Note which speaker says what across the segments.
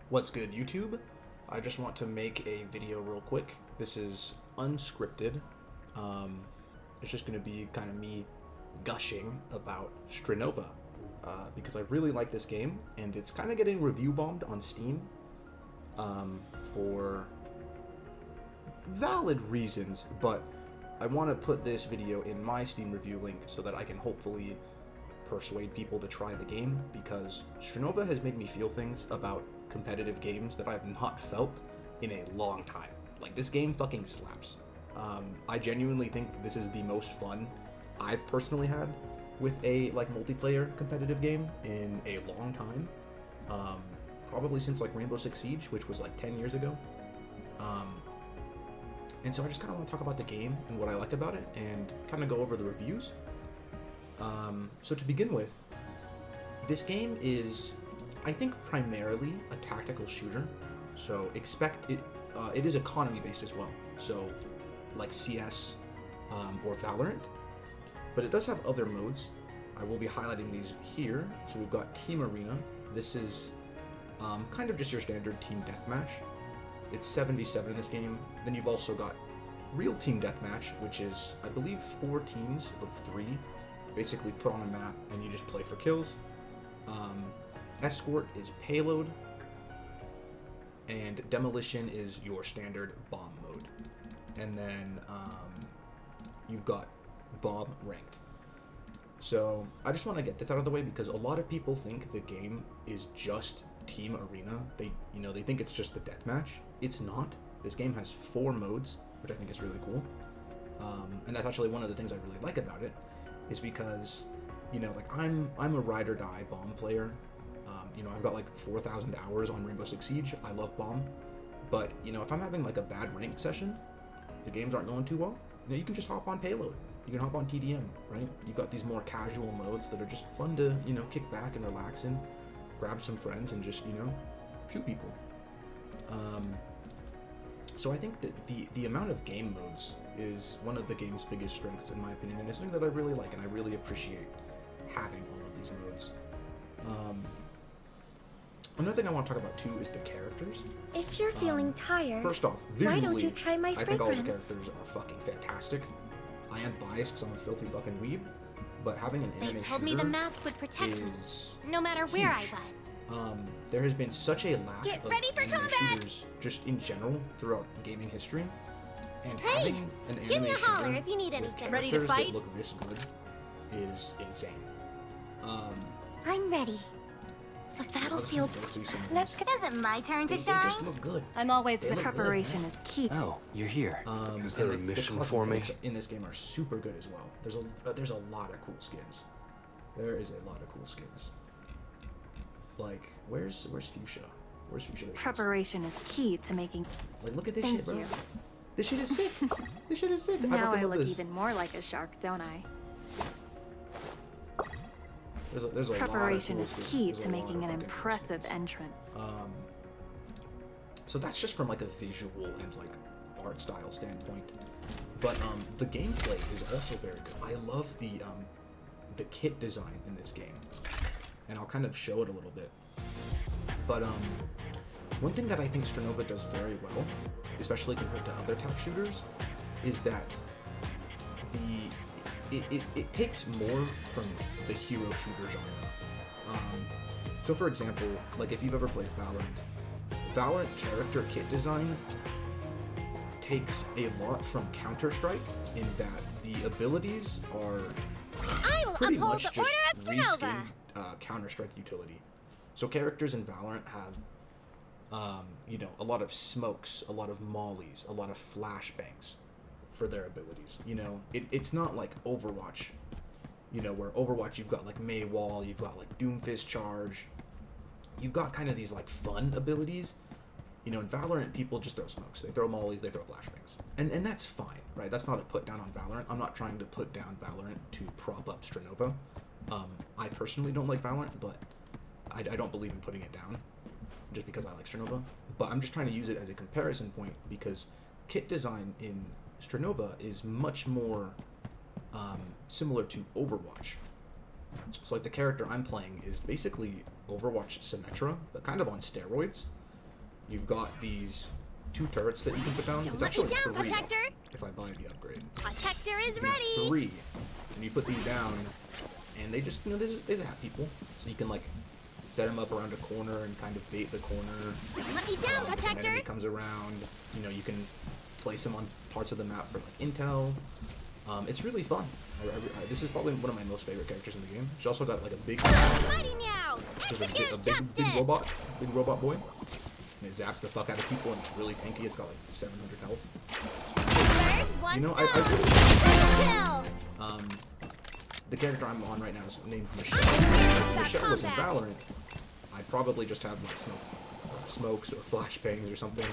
Speaker 1: What's good, YouTube? I just want to make a video real quick. This is unscripted. Um, it's just going to be kind of me gushing about Strinova because I really like this game, and it's kind of getting review bombed on Steam for valid reasons, but I want to put this video in my Steam review link so that I can hopefully persuade people to try the game, because Strinova has made me feel things about competitive games that I've not felt in a long time. Like, this game fucking slaps. I genuinely think this is the most fun I've personally had with a multiplayer competitive game in a long time. Probably since Rainbow Six Siege, which was 10 years ago. And so I just kind of want to talk about the game and what I like about it, and kind of go over the reviews. So to begin with, this game is, I think, primarily a tactical shooter. So expect it. It is economy based as well. So like CS or Valorant, but it does have other modes. I will be highlighting these here. So we've got Team Arena. This is kind of just your standard team deathmatch. It's 77 in this game. Then you've also got Real Team Deathmatch, which is, I believe, 4 teams of 3, basically put on a map, and you just play for kills. Escort is Payload, and Demolition is your standard bomb mode. And then you've got Bomb Ranked. So I just want to get this out of the way, because a lot of people think the game is just Team Arena. They think it's just the deathmatch. It's not. This game has 4 modes, which I think is really cool. And that's actually one of the things I really like about it, is because, I'm a ride or die bomb player. I've got 4,000 hours on Rainbow Six Siege. I love bomb. But, if I'm having a bad ranked session, the games aren't going too well, you can just hop on Payload. You can hop on TDM, right? You've got these more casual modes that are just fun to, kick back and relax in, grab some friends and just, shoot people. So I think that the amount of game modes is one of the game's biggest strengths, in my opinion, and it's something that I really like, and I really appreciate having all of these modes. Another thing I want to talk about too is the characters.
Speaker 2: If you're feeling tired,
Speaker 1: first off, visually,
Speaker 2: why don't you try my
Speaker 1: I think all the
Speaker 2: fragrance?
Speaker 1: characters are fucking fantastic. I am biased because I'm a filthy fucking weeb, but having an
Speaker 3: They
Speaker 1: anime
Speaker 3: told me
Speaker 1: shooter
Speaker 3: the mask would protect me,
Speaker 1: is
Speaker 3: no matter where I
Speaker 1: huge.
Speaker 3: was.
Speaker 1: There has been such a lack
Speaker 3: Get
Speaker 1: of
Speaker 3: ready for
Speaker 1: anime
Speaker 3: combat!
Speaker 1: shooters just in general throughout gaming history, and
Speaker 3: Hey,
Speaker 1: having an
Speaker 3: give me
Speaker 1: anime
Speaker 3: a holler
Speaker 1: shooter
Speaker 3: if you need
Speaker 1: with
Speaker 3: anything. Ready to
Speaker 1: characters
Speaker 3: fight?
Speaker 1: that look this good is insane.
Speaker 3: I'm ready. The battlefield.
Speaker 2: Let's go.
Speaker 3: Isn't my turn
Speaker 1: They
Speaker 3: to shine?
Speaker 1: just look good.
Speaker 2: I'm always
Speaker 1: They
Speaker 2: with
Speaker 1: look good,
Speaker 2: preparation
Speaker 1: man.
Speaker 2: is key.
Speaker 4: Oh, you're here.
Speaker 1: And
Speaker 4: Is there a
Speaker 1: the
Speaker 4: mission for me?
Speaker 1: cosmetics in this game are super good as well. There's a lot of cool skins. There is a lot of cool skins. Where's Fuchsia? Where's Fuchsia?
Speaker 2: Preparation is key to making.
Speaker 1: Look at this
Speaker 2: Thank
Speaker 1: shit, bro.
Speaker 2: you.
Speaker 1: This shit is sick. This shit is sick.
Speaker 2: Now I
Speaker 1: love
Speaker 2: look
Speaker 1: this.
Speaker 2: even more like a shark, don't I?
Speaker 1: There's a
Speaker 2: Preparation
Speaker 1: lot
Speaker 2: is
Speaker 1: of cool skins.
Speaker 2: key
Speaker 1: There's
Speaker 2: to
Speaker 1: a lot
Speaker 2: making
Speaker 1: of
Speaker 2: an
Speaker 1: fucking cool
Speaker 2: impressive
Speaker 1: skins.
Speaker 2: entrance.
Speaker 1: So that's just from a visual and art style standpoint. But the gameplay is also very good. I love the kit design in this game, and I'll kind of show it a little bit. But one thing that I think Strinova does very well, especially compared to other tech shooters, is that it takes more from the hero shooter genre. So for example, if you've ever played Valorant character kit design takes a lot from Counter-Strike, in that the abilities are
Speaker 3: I will
Speaker 1: pretty
Speaker 3: uphold
Speaker 1: much
Speaker 3: the
Speaker 1: just
Speaker 3: order of Strinova.
Speaker 1: reskinned Counter-Strike utility. So characters in Valorant have a lot of smokes, a lot of mollies, a lot of flashbangs for their abilities. It's not like Overwatch, where Overwatch you've got Mei Wall, you've got Doomfist Charge, you've got kind of these fun abilities. In Valorant, people just throw smokes, they throw mollies, they throw flashbangs, and that's fine, right? That's not a put down on Valorant. I'm not trying to put down Valorant to prop up Strinova. I personally don't like Valorant, but I don't believe in putting it down just because I like Strinova. But I'm just trying to use it as a comparison point, because kit design in Strinova is much more similar to Overwatch. So the character I'm playing is basically Overwatch Symmetra, but kind of on steroids. you've got these 2 turrets that you can put down.
Speaker 3: Don't
Speaker 1: It's
Speaker 3: let me
Speaker 1: actually
Speaker 3: down,
Speaker 1: 3
Speaker 3: Protector.
Speaker 1: if I buy the upgrade.
Speaker 3: Protector is
Speaker 1: You have
Speaker 3: ready.
Speaker 1: 3, and you put these down, and they just, they zap people. So you can like set them up around a corner and kind of bait the corner.
Speaker 3: Don't let me down,
Speaker 1: If an
Speaker 3: Protector.
Speaker 1: enemy comes around, you can place them on parts of the map for like intel. It's really fun. This is probably one of my most favorite characters in the game. She's also got like a big,
Speaker 3: Mighty Meow.
Speaker 1: just
Speaker 3: Execute
Speaker 1: a
Speaker 3: justice.
Speaker 1: big robot boy. And it zaps the fuck out of people, and it's really tanky. It's got like 700 health.
Speaker 3: Birds, one
Speaker 1: You know,
Speaker 3: stone.
Speaker 1: Triple kill. The character I'm on right now is named Michelle.
Speaker 3: I'm
Speaker 1: If Michelle was in
Speaker 3: combat.
Speaker 1: Valorant, I'd probably just have like smokes or flashbangs or something.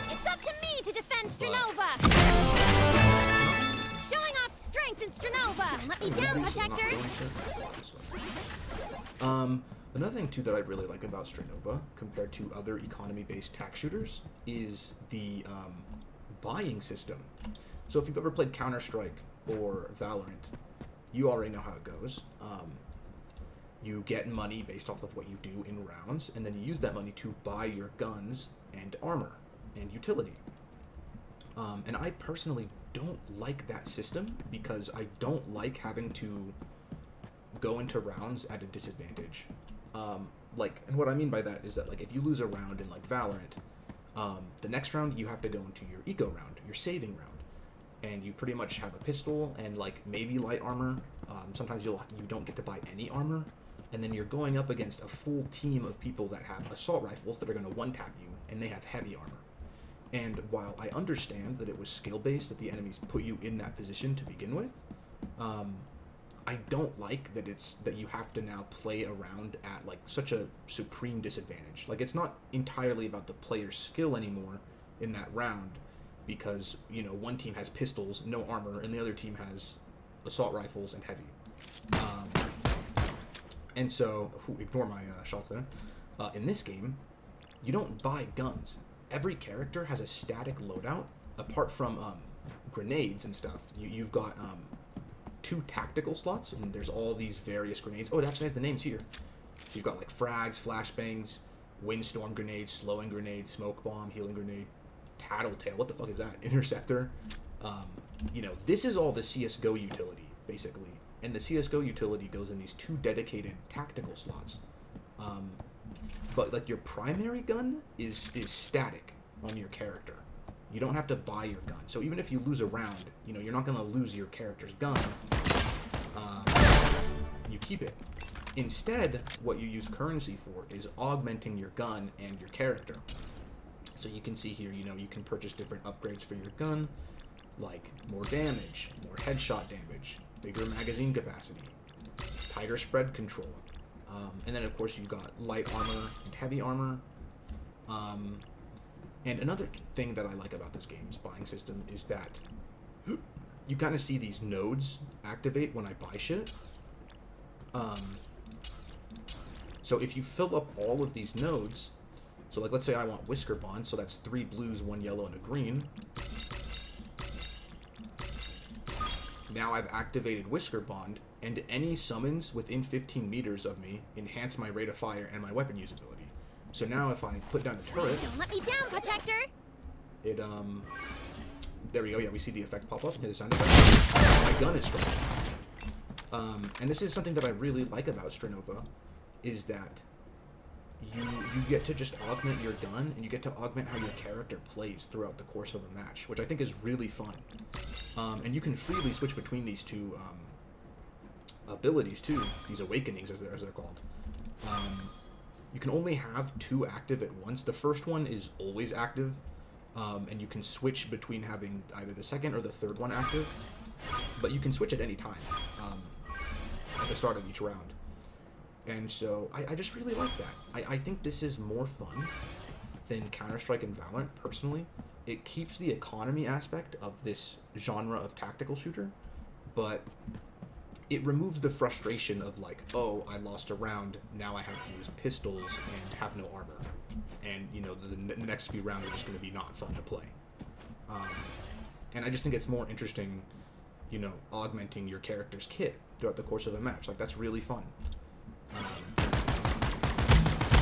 Speaker 3: It's up to me to defend Strinova. Showing off strength in Strinova. Don't let me down, Protector.
Speaker 1: Another thing too that I really like about Strinova compared to other economy-based tac shooters is the buying system. So if you've ever played Counter-Strike or Valorant, you already know how it goes. You get money based off of what you do in rounds, and then you use that money to buy your guns and armor and utility. And I personally don't like that system because I don't like having to go into rounds at a disadvantage. And what I mean by that is that like if you lose a round in like Valorant, the next round you have to go into your eco round, your saving round. And you pretty much have a pistol and like maybe light armor. Sometimes you don't get to buy any armor, and then you're going up against a full team of people that have assault rifles that are going to one-tap you, and they have heavy armor. And while I understand that it was skill-based, that the enemies put you in that position to begin with, I don't like that you have to now play around at like such a supreme disadvantage. Like it's not entirely about the player's skill anymore in that round. Because, one team has pistols, no armor, and the other team has assault rifles and heavy. And so, ignore my shots there. In this game, you don't buy guns. Every character has a static loadout, apart from grenades and stuff. You've got 2 tactical slots, and there's all these various grenades. Oh, it actually has the names here. So you've got like frags, flashbangs, windstorm grenades, slowing grenade, smoke bomb, healing grenade, tattletale, what the fuck is that? Interceptor. This is all the CSGO utility, basically. And the CSGO utility goes in these 2 dedicated tactical slots. But like your primary gun is static on your character. You don't have to buy your gun. So even if you lose a round, you're not gonna lose your character's gun. You keep it. Instead, what you use currency for is augmenting your gun and your character. So you can see here, you can purchase different upgrades for your gun, like more damage, more headshot damage, bigger magazine capacity, tighter spread control, and then of course you've got light armor and heavy armor. And another thing that I like about this game's buying system is that you kind of see these nodes activate when I buy shit. So if you fill up all of these nodes, so like let's say I want Whisker Bond, so that's 3 blues, 1 yellow, and a green. Now I've activated Whisker Bond, and any summons within 15 meters of me enhance my rate of fire and my weapon usability. So now if I put down a turret...
Speaker 3: Don't let me down, Protector!
Speaker 1: It, there we go, yeah, we see the effect pop up, hit the sound effect. My gun is strong. And this is something that I really like about Strinova, is that you get to just augment your gun, and you get to augment how your character plays throughout the course of a match, which I think is really fun. And you can freely switch between these 2 abilities too, these awakenings as they're called. You can only have 2 active at once. The first one is always active, and you can switch between having either the second or the third one active, but you can switch at any time at the start of each round. And so I just really like that. I think this is more fun than Counter-Strike and Valorant, personally. It keeps the economy aspect of this genre of tactical shooter, but it removes the frustration of like, oh, I lost a round, now I have to use pistols and have no armor. And, the next few rounds are just going to be not fun to play. And I just think it's more interesting, augmenting your character's kit throughout the course of a match. Like, that's really fun.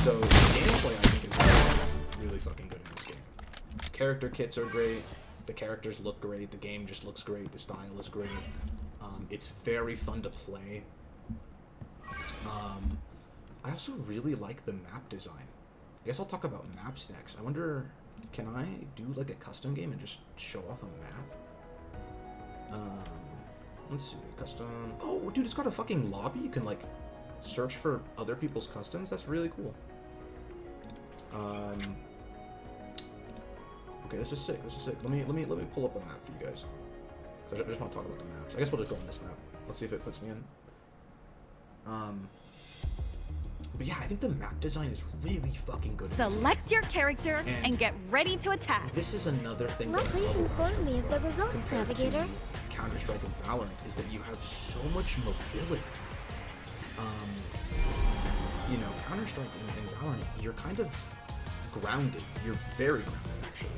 Speaker 1: So the gameplay I think is really fucking good in this game. Character kits are great. The characters look great. The game just looks great. The style is great. It's very fun to play. I also really like the map design. I guess I'll talk about maps next. I wonder, can I do like a custom game and just show off a map? Let's see, custom. Oh, dude, it's got a fucking lobby. You can like search for other people's customs. That's really cool. Okay, this is sick. This is sick. Let me pull up a map for you guys. I just want to talk about the maps. I guess we'll just go on this map. Let's see if it puts me in. But yeah, I think the map design is really fucking good.
Speaker 4: Select your character and get ready to attack.
Speaker 1: This is another thing.
Speaker 3: Please inform me of the results, Navigator.
Speaker 1: Counter-Strike and Valorant is that you have so much mobility. You know, Counter-Strike and Valorant, you're kind of grounded. You're very grounded, actually.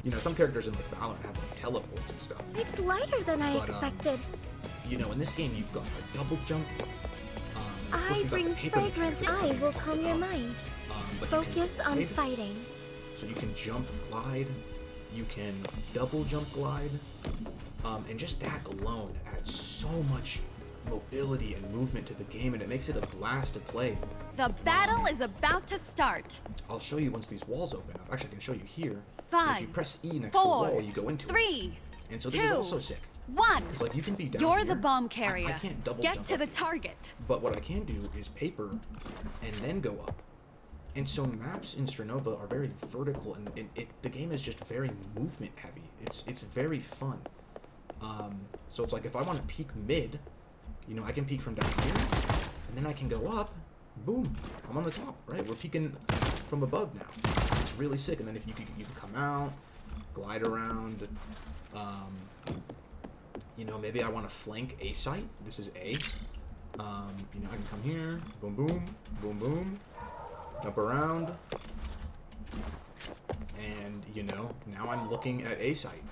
Speaker 1: You know, some characters in like Valorant have like teleports and stuff.
Speaker 3: It's lighter than I expected.
Speaker 1: You know, in this game, you've got a double jump.
Speaker 3: I bring fragrance. I will calm your mind. Focus on fighting.
Speaker 1: So you can jump, glide. You can double jump, glide. And just that alone adds so much mobility and movement to the game, and it makes it a blast to play.
Speaker 4: The battle is about to start.
Speaker 1: I'll show you once these walls open up. Actually, I can show you here.
Speaker 4: 5,
Speaker 1: if you press E next
Speaker 4: 4,
Speaker 1: to the wall, you go into
Speaker 4: 3,
Speaker 1: it. And so this
Speaker 4: 2,
Speaker 1: is also sick.
Speaker 4: 1.
Speaker 1: It's like you can be down
Speaker 4: You're
Speaker 1: here.
Speaker 4: the bomb carrier.
Speaker 1: I can't double
Speaker 4: Get
Speaker 1: jump
Speaker 4: to
Speaker 1: up
Speaker 4: the
Speaker 1: here.
Speaker 4: target.
Speaker 1: But what I can do is paper and then go up. And so maps in Strinova are very vertical, and the game is just very movement heavy. It's very fun. So it's like if I want to peek mid, you know, I can peek from down here, and then I can go up. Boom! I'm on the top, right? We're peeking from above now. It's really sick. And then if you can come out, glide around. You know, maybe I want to flank A site. This is A. You know, I can come here. Boom, boom, boom, boom. Jump around. And, you know, now I'm looking at A site.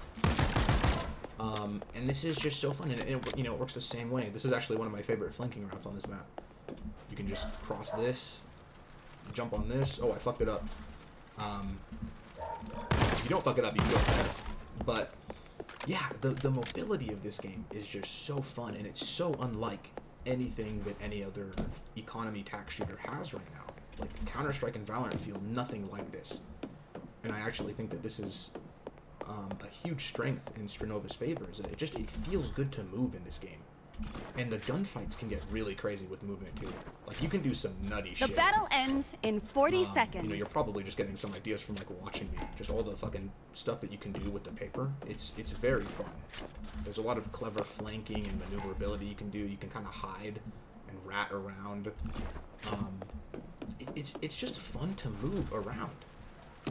Speaker 1: And this is just so fun. And, you know, it works the same way. This is actually one of my favorite flanking routes on this map. You can just cross this. Jump on this. Oh, I fucked it up. If you don't fuck it up, you do it better. But yeah, the mobility of this game is just so fun, and it's so unlike anything that any other economy tac shooter has right now. Like Counter-Strike and Valorant feel nothing like this, and I actually think that this is a huge strength in Strinova's favor. Is that it feels good to move in this game, and the gunfights can get really crazy with movement too. Like you can do some nutty shit.
Speaker 4: The battle ends in 40 seconds.
Speaker 1: You know, you're probably just getting some ideas from like watching me. Just all the fucking stuff that you can do with the paper. It's very fun. There's a lot of clever flanking and maneuverability you can do. You can kind of hide and rat around. It's just fun to move around.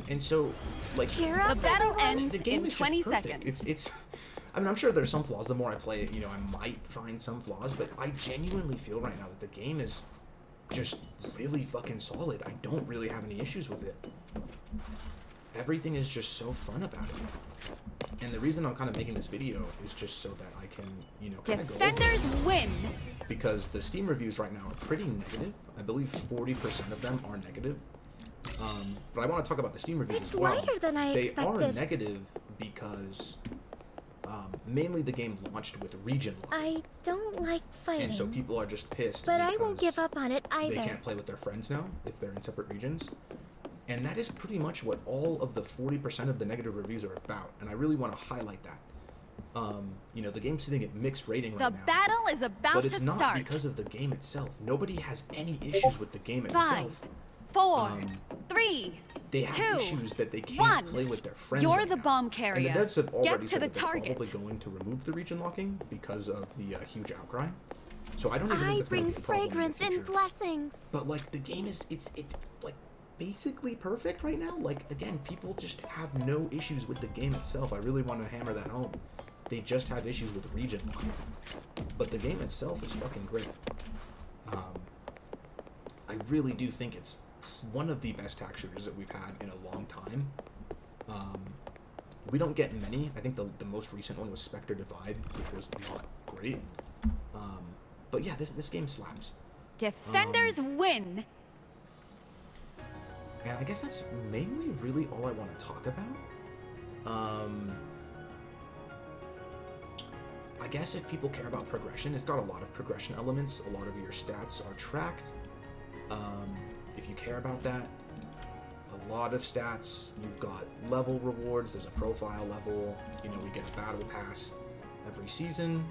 Speaker 1: And so, like,
Speaker 4: The battle ends
Speaker 1: the game
Speaker 4: in
Speaker 1: is just
Speaker 4: 20
Speaker 1: perfect.
Speaker 4: seconds.
Speaker 1: I mean, I'm sure there's some flaws. The more I play it, you know, I might find some flaws, but I genuinely feel right now that the game is just really fucking solid. I don't really have any issues with it. Everything is just so fun about it. And the reason I'm kind of making this video is just so that I can, you know, kind of go over
Speaker 4: Defenders win.
Speaker 1: because the Steam reviews right now are pretty negative. I believe 40% of them are negative. But I want to talk about the Steam reviews
Speaker 3: It's
Speaker 1: as well.
Speaker 3: lighter than I expected.
Speaker 1: They are negative because mainly the game launched with region locking.
Speaker 3: I don't like fighting.
Speaker 1: And so people are just pissed.
Speaker 3: But I won't
Speaker 1: because
Speaker 3: give up on it either.
Speaker 1: They can't play with their friends now if they're in separate regions. And that is pretty much what all of the 40% of the negative reviews are about. And I really want to highlight that. You know, the game's sitting at mixed rating right now.
Speaker 4: The battle is about
Speaker 1: but
Speaker 4: to
Speaker 1: it's not
Speaker 4: start.
Speaker 1: because of the game itself. Nobody has any issues with the game
Speaker 4: 5,
Speaker 1: itself.
Speaker 4: 4, 3,
Speaker 1: They have
Speaker 4: 2,
Speaker 1: issues that they can't
Speaker 4: 1.
Speaker 1: play with their friends.
Speaker 4: You're
Speaker 1: right
Speaker 4: the
Speaker 1: now.
Speaker 4: bomb carrier.
Speaker 1: And the devs have already
Speaker 4: Get to
Speaker 1: said
Speaker 4: the
Speaker 1: that they're
Speaker 4: target.
Speaker 1: probably going to remove the region locking because of the huge outcry. So I don't even think
Speaker 3: I
Speaker 1: that's going
Speaker 3: bring
Speaker 1: to be a problem in the
Speaker 3: fragrance and
Speaker 1: future.
Speaker 3: blessings.
Speaker 1: But like the game is, it's like basically perfect right now. Like again, people just have no issues with the game itself. I really want to hammer that home. They just have issues with region locking. But the game itself is fucking great. I really do think it's one of the best tac shooters that we've had in a long time. We don't get many. I think the most recent one was Spectre Divide, which was not great. But yeah, this game slaps.
Speaker 4: Defenders win.
Speaker 1: I guess that's mainly really all I want to talk about. I guess if people care about progression, it's got a lot of progression elements. A lot of your stats are tracked. If you care about that, a lot of stats. You've got level rewards. There's a profile level. You know, we get a battle pass every season.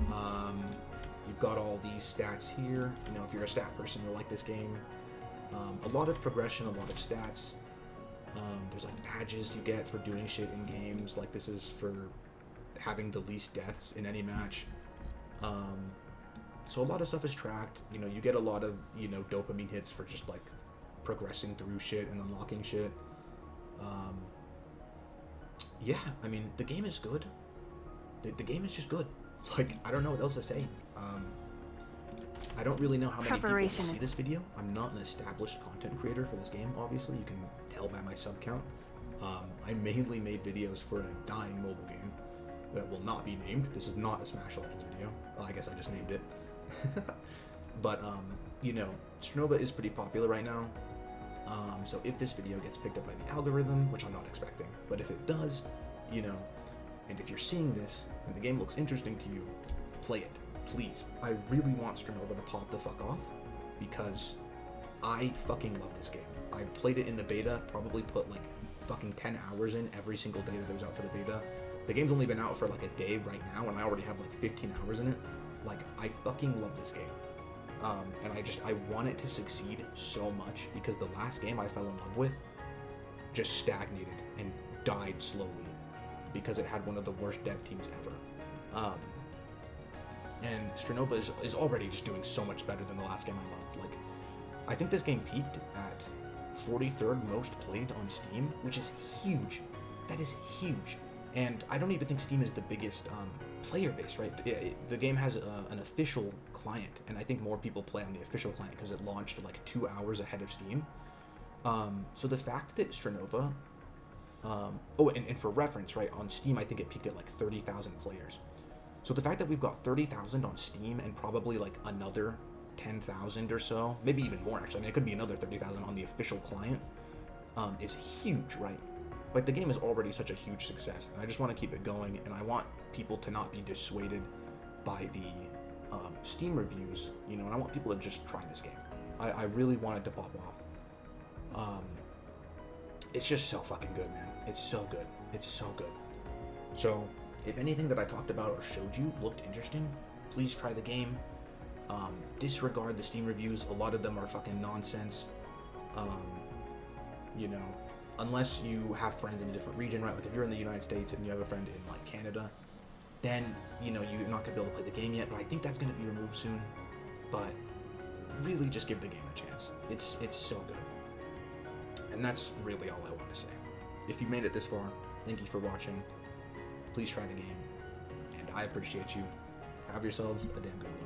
Speaker 1: You've got all these stats here. You know, if you're a stat person, you'll like this game. A lot of progression, a lot of stats. There's like badges you get for doing shit in games. Like this is for having the least deaths in any match. So a lot of stuff is tracked. You know, you get a lot of, you know, dopamine hits for just like progressing through shit and unlocking shit. Yeah, I mean, the game is good. The game is just good. Like, I don't know what else to say. I don't really know how many people will see this video. I'm not an established content creator for this game, obviously. You can tell by my sub count. I mainly made videos for a dying mobile game that will not be named. This is not a Smash Legends video. Well, I guess I just named it. But, you know, Strinova is pretty popular right now. So if this video gets picked up by the algorithm, which I'm not expecting, but if it does, you know, and if you're seeing this and the game looks interesting to you, play it, please. I really want Strinova to pop the fuck off because I fucking love this game. I played it in the beta, probably put like fucking 10 hours in every single day that it was out for the beta. The game's only been out for like a day right now, and I already have like 15 hours in it. Like, I fucking love this game. And I want it to succeed so much because the last game I fell in love with just stagnated and died slowly because it had one of the worst dev teams ever. And Strinova is already just doing so much better than the last game I loved. Like, I think this game peaked at 43rd most played on Steam, which is huge. That is huge. And I don't even think Steam is the biggest player base, right? The game has an official client, and I think more people play on the official client because it launched like 2 hours ahead of Steam. So the fact that Strinova, and for reference, right, on Steam, I think it peaked at like 30,000 players. So the fact that we've got 30,000 on Steam and probably like another 10,000 or so, maybe even more actually, I mean, it could be another 30,000 on the official client, is huge, right? Like, the game is already such a huge success, and I just want to keep it going, and I want people to not be dissuaded by the Steam reviews, you know, and I want people to just try this game. I really want it to pop off. It's just so fucking good, man. It's so good. It's so good. So, if anything that I talked about or showed you looked interesting, please try the game. Disregard the Steam reviews. A lot of them are fucking nonsense. You know, unless you have friends in a different region, right? Like, if you're in the United States and you have a friend in, like, Canada, then, you know, you're not going to be able to play the game yet, but I think that's going to be removed soon. But really just give the game a chance. It's so good. And that's really all I want to say. If you made it this far, thank you for watching. Please try the game, and I appreciate you. Have yourselves a damn good one.